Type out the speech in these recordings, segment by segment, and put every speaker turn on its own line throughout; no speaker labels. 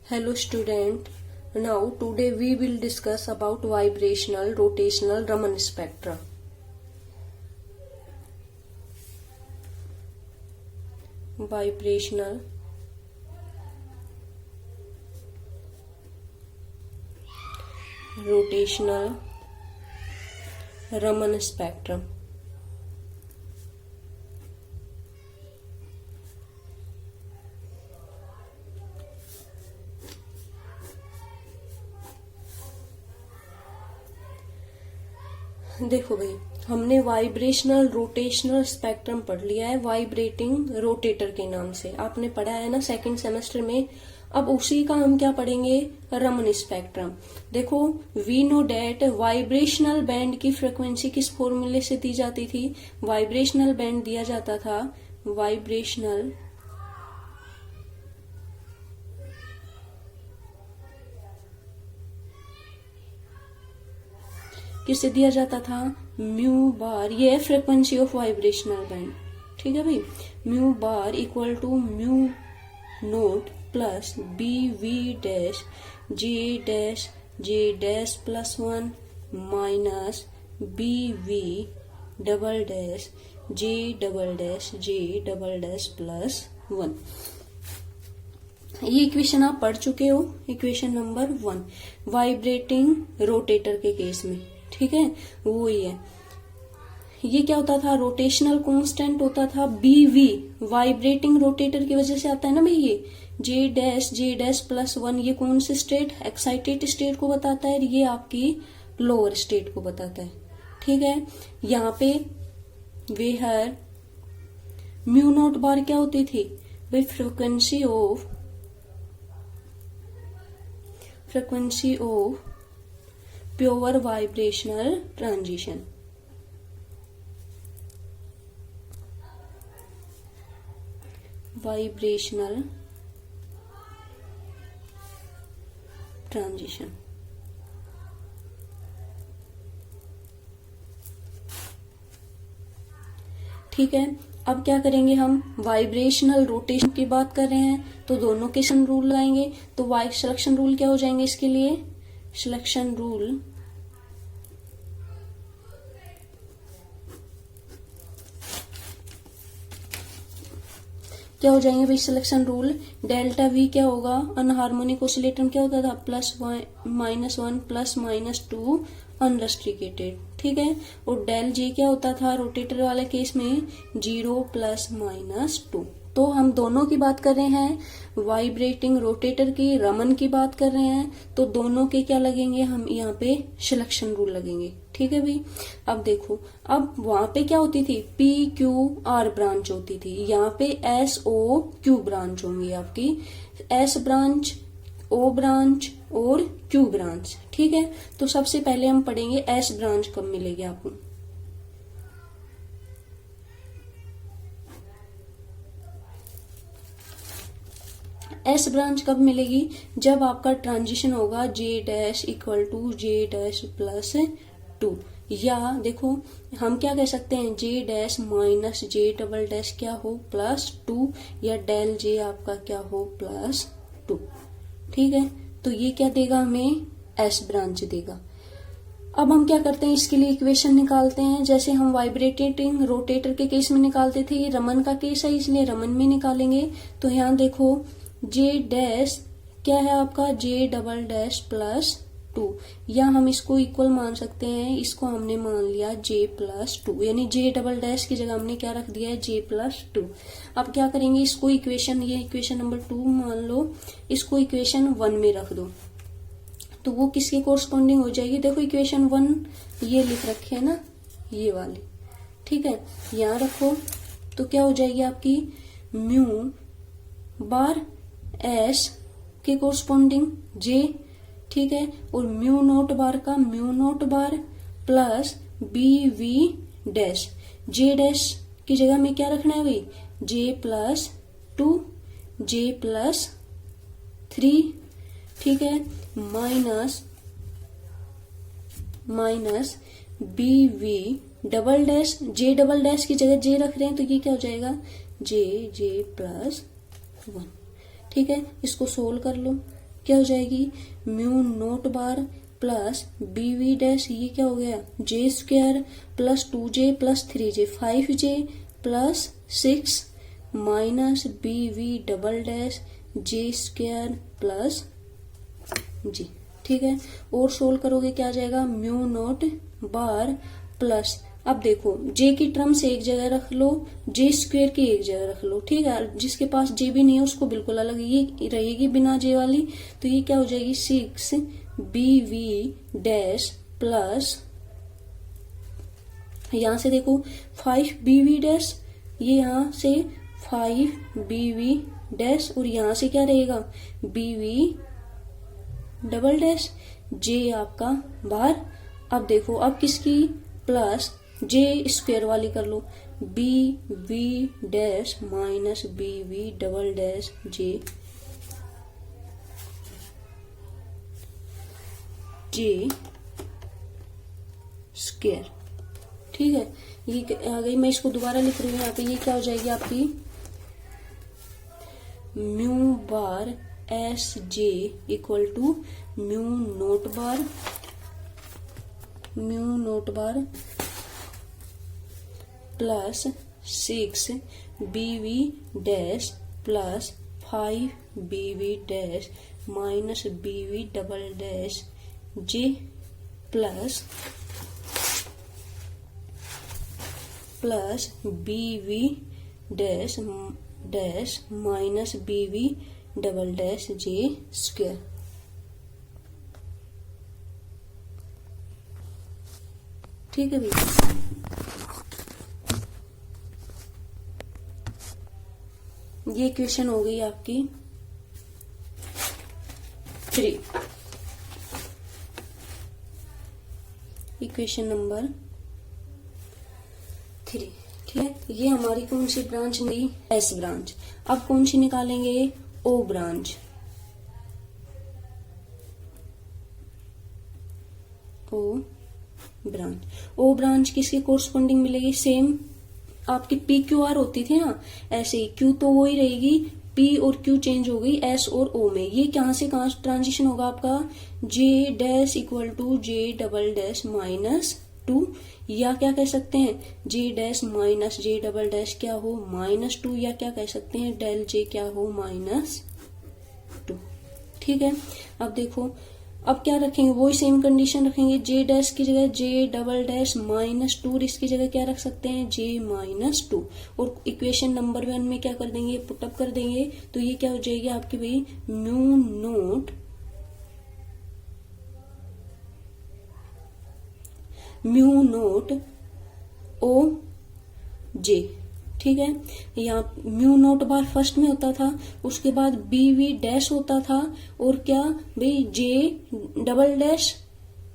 Hello student. Now today we will discuss about vibrational rotational Raman spectra. Vibrational rotational Raman spectrum. देखो भाई, हमने vibrational rotational spectrum पढ़ लिया है vibrating rotator के नाम से, आपने पढ़ा है ना सेकंड सेमेस्टर में। अब उसी का हम क्या पढ़ेंगे, रमन स्पेक्ट्रम। देखो, we know that vibrational band की फ्रीक्वेंसी किस फॉर्मूले से दी जाती थी। वाइब्रेशनल बैंड दिया जाता था वाइब्रेशनल किससे दिया जाता था, म्यू बार, ये है फ्रीक्वेंसी ऑफ वाइब्रेशनल बैंड। ठीक है भाई, mu bar equal to mu naught plus B V dash J dash plus 1 minus B V double dash J double dash plus 1। ये इक्वेशन आप पढ़ चुके हो, इक्वेशन नंबर 1 वाइब्रेटिंग रोटेटर के case में। ठीक है, वो ही है। ये क्या होता था, रोटेशनल कांस्टेंट होता था बीवी, वाइब्रेटिंग रोटेटर की वजह से आता है ना भाई। ये जे डैश प्लस 1, ये कौन से स्टेट, एक्साइटेड स्टेट को बताता है, ये आपकी लोअर स्टेट को बताता है। ठीक है, यहाँ पे वेहर म्यू नॉट बार क्या होती थी भाई, frequency of pure vibrational transition. Vibrational transition. ठीक है, अब क्या करेंगे हम, वाइब्रेशनल रोटेशन की बात कर रहे हैं तो दोनों के सिलेक्शन रूल लगाएंगे। तो सिलेक्शन रूल क्या हो जाएंगे इसके लिए, सिलेक्शन रूल क्या हो जाएंगे भाई, सिलेक्शन रूल डेल्टा वी क्या होगा, अनहार्मोनिक ऑसिलेटर में क्या होता था, +1 +-2 अनरेस्ट्रिकेटेड। ठीक है, और डेल जे क्या होता था रोटेटर वाले केस में 0 +-2। तो हम दोनों की बात कर रहे हैं, वाइब्रेटिंग रोटेटर की, रमन की बात कर रहे हैं, तो दोनों के क्या लगेंगे, हम यहाँ पे सिलेक्शन रूल लगेंगे। ठीक है भाई, अब देखो, अब वहां पे क्या होती थी, PQR ब्रांच होती थी, यहाँ पे SOQ ब्रांच होंगी आपकी, S ब्रांच, O ब्रांच और Q ब्रांच। ठीक है, तो सबसे पहले हम पढ़ेंगे S ब्रांच कब मिलेगी आपको। एस ब्रांच कब मिलेगी, जब आपका ट्रांजिशन होगा J dash equal to J dash plus 2, या देखो हम क्या कह सकते हैं, J dash minus J double dash क्या हो +2, या डेल J आपका क्या हो +2। ठीक है, तो ये क्या देगा हमें, एस ब्रांच देगा। अब हम क्या करते हैं, इसके लिए इक्वेशन निकालते हैं, जैसे हम वाइब्रेटिंग रोटेटर के केस में निकालते थे। ये रमन का केस है इसलिए रमन में निकालेंगे। तो यहाँ देखो, J डैश क्या है आपका, J डबल डैश +2, या हम इसको इक्वल मान सकते हैं, इसको हमने मान लिया J +2, यानी J डबल डैश की जगह हमने क्या रख दिया है, J +2। अब क्या करेंगे, इसको इक्वेशन, ये इक्वेशन नंबर 2 मान लो, इसको इक्वेशन 1 में रख दो, तो वो किसके कोरस्पॉन्डिंग हो जाएगी। देखो इक्वेशन 1 ये लिख रखे है ना, ये वाली। ठीक है, यहाँ रखो, तो क्या हो जाएगी आपकी, म्यू बार एस के कोरस्पॉन्डिंग J। ठीक है, और म्यू नोट बार का mu naught bar plus BV dash, J dash की जगह में क्या रखना है भाई, J +2 J +3। ठीक है, minus BV double dash, J double dash की जगह J रख रहे हैं तो ये क्या हो जाएगा, J +1। ठीक है, इसको सोल्व कर लो। क्या हो जाएगी, mu naught bar plus B V dash, ये क्या हो गया, J square plus 2j plus 3j 5j plus 6 minus B V double dash J square plus G. ठीक है, और सोल्व करोगे क्या आ जाएगा, म्यू नोट बार प्लस, अब देखो जे की टर्म्स एक जगह रख लो, जे स्क्वायर की एक जगह रख लो। ठीक है, जिसके पास जे भी नहीं है उसको बिल्कुल अलग ये रहेगी बिना जे वाली। तो ये क्या हो जाएगी, 6 बी वी डैश प्लस, यहां से देखो 5 बी वी डैश, ये यहां से 5 बी वी डैश, और यहां से क्या रहेगा, बी वी डबल डैश, जे आपका बाहर। अब देखो अब किसकी, प्लस जे स्क्वायर वाली कर लो, B V dash minus B V double dash J square. ठीक है, ये आ गई, मैं इसको दोबारा लिख रही हूँ यहाँ पे, ये क्या हो जाएगी आपकी, mu bar S J equal to mu naught bar plus 6 B V dash plus 5 B V dash minus B V double dash J plus B V dash minus B V double dash J square. ठीक है भैया, ये question हो गई आपकी 3, equation number 3। ठीक है, ये हमारी कौन सी ब्रांच नहीं, एस ब्रांच। अब कौन सी निकालेंगे, ओ ब्रांच। ओ ब्रांच किसके कोरस्पॉन्डिंग मिलेगी, सेम आपकी पी क्यू आर होती थी ना, ऐसे ही क्यू तो वो ही रहेगी, पी और क्यू चेंज हो गई एस और ओ में। ये कहां से कहां ट्रांजिशन होगा आपका, J dash equal to J double dash minus 2, या क्या कह सकते हैं, J dash minus J double dash क्या हो, -2, या क्या कह सकते हैं, डेल जे क्या हो, -2। ठीक है, अब देखो अब क्या रखेंगे, वही सेम कंडीशन रखेंगे, जे डैश की जगह जे डबल डैश -2, इसकी जगह क्या रख सकते हैं, जे -2, और इक्वेशन नंबर 1 में क्या कर देंगे, पुटअप कर देंगे। तो ये क्या हो जाएगी आपकी भाई, म्यू नोट ओ जे। ठीक है, यहाँ म्यू नोट बार फर्स्ट में होता था, उसके बाद बी वी डैश होता था, और क्या भाई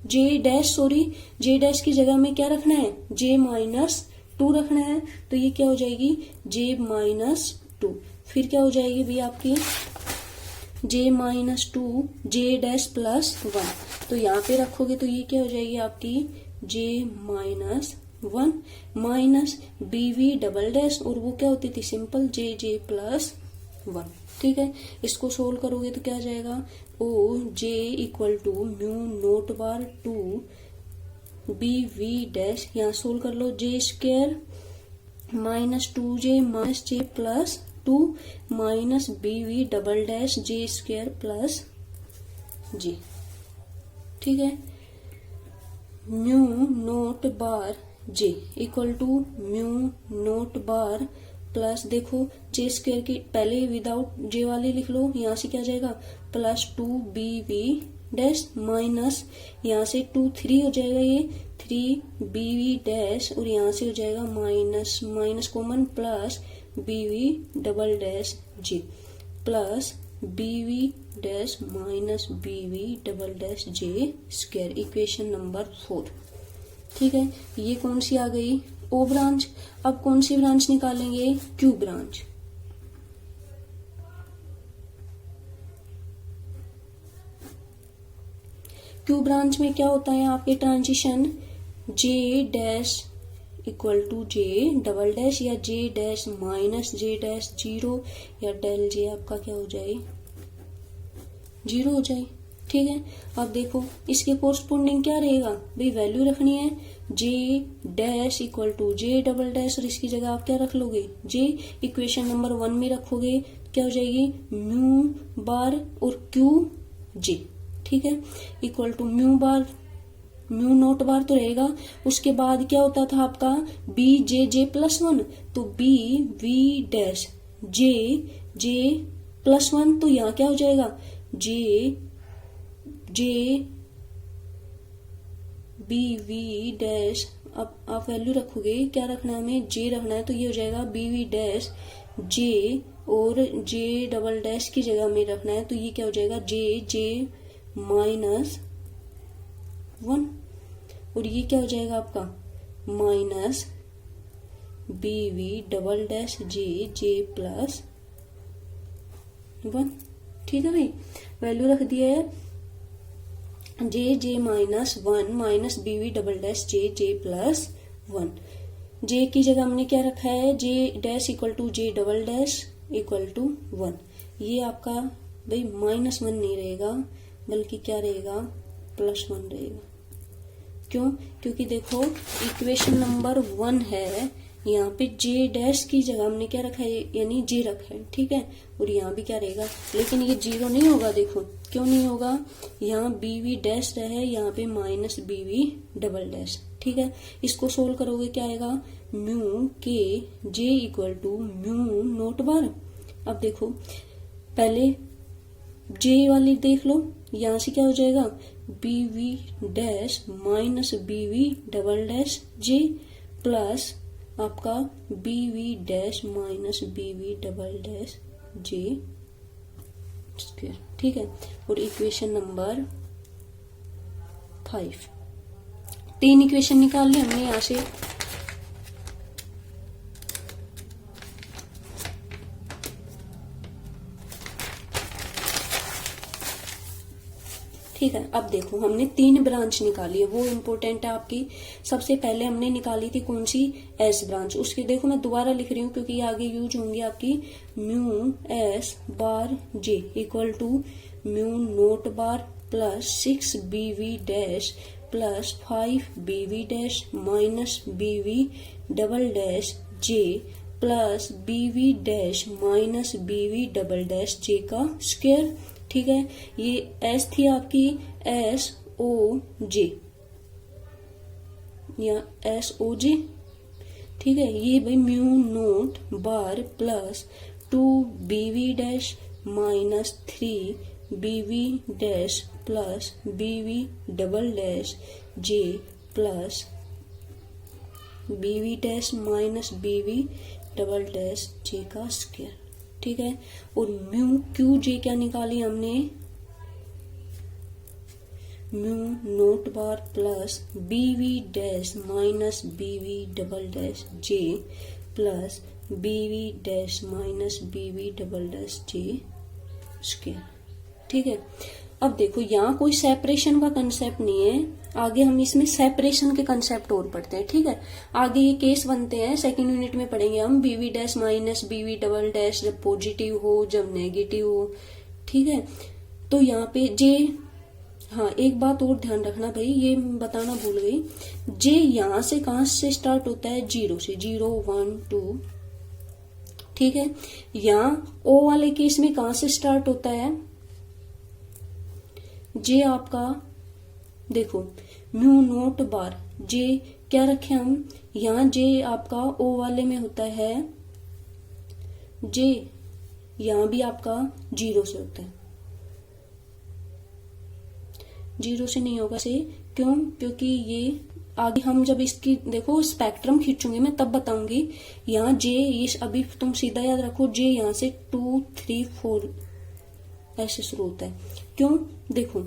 जे डैश की जगह में क्या रखना है, जे -2 रखना है। तो ये क्या हो जाएगी, जे -2, फिर क्या हो जाएगी भाई आपकी, जे -2 जे डैश प्लस 1। तो यहाँ पे रखोगे तो ये क्या हो जाएगी आपकी, J -1 minus B V double dash, और वो क्या होती थी सिंपल, जे प्लस 1। ठीक है, इसको सोल्व करोगे तो क्या आ जाएगा, ओ J equal to mu naught bar 2 B V dash, यहाँ सोल्व कर लो, J square -2j minus J plus 2 minus B V double dash J square plus G. ठीक है, mu naught bar J equal to mu naught bar plus, देखो J square की पहले without जे वाली लिख लो, यहाँ से क्या जाएगा, +2 बी वी डैश माइनस, यहाँ से 2 3 हो जाएगा, ये 3 बी वी डैश, और यहाँ से हो जाएगा minus common, plus B V double dash J plus B V dash minus B V double dash J square, equation number 4। ठीक है, ये कौन सी आ गई, ओ ब्रांच। अब कौन सी ब्रांच निकालेंगे, क्यू ब्रांच। क्यू ब्रांच में क्या होता है आपके transition, J dash equal to J double dash, या J dash minus J dash 0, या डेल जे आपका क्या हो जाए जीरो हो जाए। ठीक है, अब देखो इसके कोरस्पोंडिंग क्या रहेगा भाई, वैल्यू रखनी है J dash equal to J double dash, और इसकी जगह आप क्या रख लोगे, जे इक्वेशन नंबर 1 में रखोगे, क्या हो जाएगी म्यू बार और क्यू जे। ठीक है, equal to mu bar, mu naught bar तो रहेगा, उसके बाद क्या होता था आपका बी जे जे प्लस 1, तो B V dash J J plus 1, तो यहाँ क्या हो जाएगा J J B V dash, अब आप वैल्यू रखोगे, क्या रखना है हमें, जे रखना है, तो ये हो जाएगा बी वी डैश जे, और जे डबल डैश की जगह में रखना है, तो ये क्या हो जाएगा जे जे माइनस 1, और ये क्या हो जाएगा आपका minus B V double dash J J plus 1। ठीक है भाई, वैल्यू रख दिया है J J minus 1 minus B V double dash J J plus 1। J की जगह हमने क्या रखा है, J dash equal to J double dash equal to 1। ये आपका भाई -1 नहीं रहेगा, बल्कि क्या रहेगा +1 रहेगा। क्यों, क्योंकि देखो इक्वेशन नंबर 1 है, यहाँ पे जे डैश की जगह हमने क्या रखा है, यानी जे रखा है। ठीक है, और यहाँ भी क्या रहेगा, लेकिन ये 0 नहीं होगा। देखो क्यों नहीं होगा, यहाँ बी वी डैश रहे, यहाँ पे minus B V double dash. ठीक है, इसको सोल्व करोगे क्या आएगा, म्यू के J equal to mu naught bar. अब देखो पहले जे वाली देख लो, यहाँ से क्या हो जाएगा B V dash minus B V double dash J plus आपका B V dash minus B V double dash J square. ठीक है, और इक्वेशन नंबर 5, 3 इक्वेशन निकाल ली हमने यहां से। ठीक है, अब देखो हमने 3 ब्रांच निकाली है, वो इम्पोर्टेंट है आपकी। सबसे पहले हमने निकाली थी कौन सी, एस ब्रांच। उसके देखो मैं दोबारा लिख रही हूँ क्योंकि ये आगे यूज होंगी आपकी, mu S bar J equal to mu naught bar plus 6 B V dash plus 5 B V dash minus B V double dash J plus B V dash minus B V double dash J का square. ठीक है, ये S थी आपकी S O जे या S O जे। ठीक है, ये भाई mu naught bar plus 2 B V dash minus 3 B V dash plus B V double dash J plus B V dash minus B V double dash J का square. ठीक है, और mu Q जे क्या निकाली हमने, mu naught bar plus B V dash minus B V double dash J plus B V dash minus B V double dash J square. ठीक है, अब देखो यहाँ कोई सेपरेशन का कंसेप्ट नहीं है, आगे हम इसमें सेपरेशन के कंसेप्ट और पढ़ते हैं। ठीक है, आगे ये केस बनते हैं, सेकंड यूनिट में पढ़ेंगे हम, बीवी डैश माइनस बीवी डबल डैश जब पॉजिटिव हो जब नेगेटिव हो। ठीक है, तो यहाँ पे जे, हाँ एक बात और ध्यान रखना भाई, ये बताना भूल गई, जे यहाँ से कहाँ से स्टार्ट होता है, 0 से, 0 1 2। ठीक है, यहाँ ओ वाले केस में कहाँ से स्टार्ट होता है, जे आपका देखो म्यू नोट बार जे क्या रखे हम, यहाँ जे आपका ओ वाले में होता है जे, यहाँ भी आपका 0 से होता है, 0 से नहीं होगा से, क्यों, क्योंकि ये आगे हम जब इसकी देखो स्पेक्ट्रम खींचूंगी मैं तब बताऊंगी। यहाँ जे, ये अभी तुम सीधा याद रखो, जे यहाँ से 2 3 4 ऐसे शुरू होता है। क्यों, देखो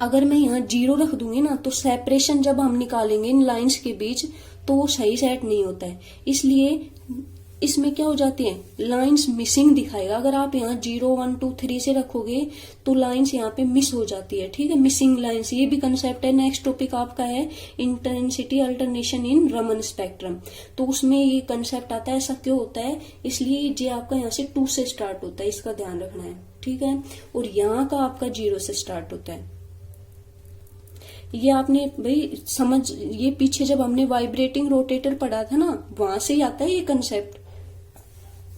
अगर मैं यहाँ 0 रख दूंगी ना, तो सेपरेशन जब हम निकालेंगे इन लाइंस के बीच तो वो सही सेट नहीं होता है। इसलिए इसमें क्या हो जाती है, लाइंस मिसिंग दिखाएगा। अगर आप यहाँ 0 1 2 3 से रखोगे तो लाइंस यहाँ पे मिस हो जाती है, ठीक है, मिसिंग लाइंस, ये भी कंसेप्ट है। नेक्स्ट टॉपिक आपका है इंटेंसिटी अल्टरनेशन इन रमन स्पेक्ट्रम, तो उसमें ये कंसेप्ट आता है। ऐसा क्यों होता है, इसलिए ये आपका यहाँ से 2 से स्टार्ट होता है, इसका ध्यान रखना है, ठीक है, और यहाँ का आपका 0 से स्टार्ट होता है। ये आपने भाई समझ, ये पीछे जब हमने वाइब्रेटिंग रोटेटर पढ़ा था ना, वहां से ही आता है ये कंसेप्ट,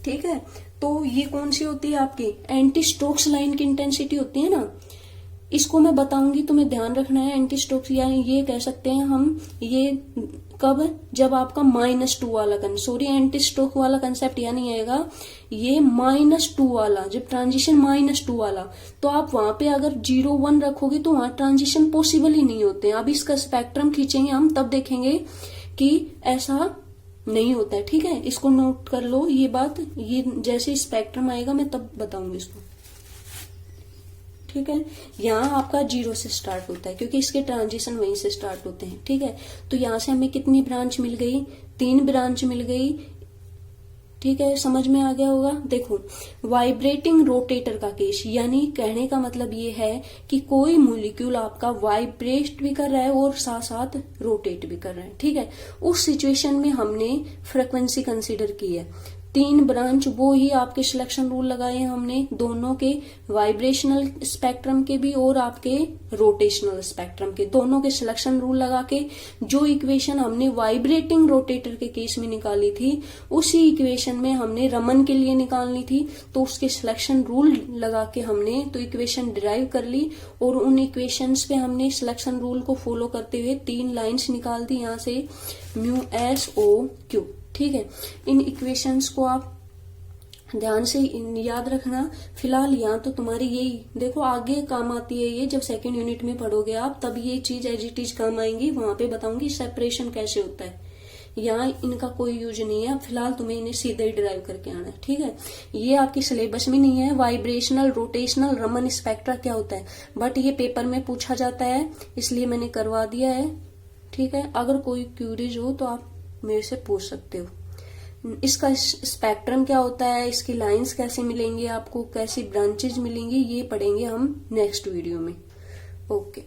ठीक है। तो ये कौन सी होती है आपकी, एंटी स्टोक्स लाइन की इंटेंसिटी होती है ना, इसको मैं बताऊंगी, तुम्हें ध्यान रखना है। एंटी स्टोक्स यानी ये कह सकते हैं हम, ये कब, जब आपका -2 वाला एंटी स्टोक वाला कंसेप्ट यानी आएगा ये -2 वाला, जब ट्रांजिशन -2 वाला, तो आप वहां पे अगर 0 1 रखोगे तो वहां ट्रांजिशन पॉसिबल ही नहीं होते हैं। अब इसका स्पेक्ट्रम खींचेंगे हम, तब देखेंगे कि ऐसा नहीं होता है, ठीक है, इसको नोट कर लो ये बात। ये जैसे स्पेक्ट्रम आएगा मैं तब बताऊंगी इसको, ठीक है। यहाँ आपका 0 से स्टार्ट होता है क्योंकि इसके ट्रांजिशन वहीं से स्टार्ट होते हैं, ठीक है। तो यहाँ से हमें कितनी ब्रांच मिल गई, 3 ब्रांच मिल गई, ठीक है, समझ में आ गया होगा। देखो वाइब्रेटिंग रोटेटर का केस, यानी कहने का मतलब ये है कि कोई मॉलिक्यूल आपका वाइब्रेट भी कर रहा है और साथ साथ रोटेट भी कर रहा है, ठीक है। उस सिचुएशन में हमने फ्रीक्वेंसी कंसीडर की है। 3 ब्रांच वो ही आपके सिलेक्शन रूल लगाए हैं हमने, दोनों के, वाइब्रेशनल स्पेक्ट्रम के भी और आपके रोटेशनल स्पेक्ट्रम के, दोनों के सिलेक्शन रूल लगा के जो इक्वेशन हमने वाइब्रेटिंग रोटेटर के केस में निकाली थी, उसी इक्वेशन में हमने रमन के लिए निकालनी थी, तो उसके सिलेक्शन रूल लगा के हमने तो इक्वेशन डिराइव कर ली, और उन इक्वेशंस पे हमने सिलेक्शन रूल को फॉलो करते हुए 3 लाइंस निकाल दी यहाँ से, μSO/Q, ठीक है। इन इक्वेशंस को आप ध्यान से याद रखना। फिलहाल यहाँ तो तुम्हारी यही देखो, आगे काम आती है ये, जब सेकंड यूनिट में पढ़ोगे आप तब ये चीज एज इट इज काम आएंगी, वहां पे बताऊंगी सेपरेशन कैसे होता है। यहाँ इनका कोई यूज नहीं है, फिलहाल तुम्हें इन्हें सीधे ही ड्राइव करके आना है, ठीक है। ये आपके सिलेबस में नहीं है वाइब्रेशनल रोटेशनल रमन स्पेक्ट्रा क्या होता है, बट ये पेपर में पूछा जाता है, इसलिए मैंने करवा दिया है, ठीक है। अगर कोई क्यूरीज हो तो आप मेरे से पूछ सकते हो। इसका स्पेक्ट्रम क्या होता है, इसकी लाइंस कैसे मिलेंगी आपको, कैसी ब्रांचेज मिलेंगी, ये पढ़ेंगे हम नेक्स्ट वीडियो में। ओके।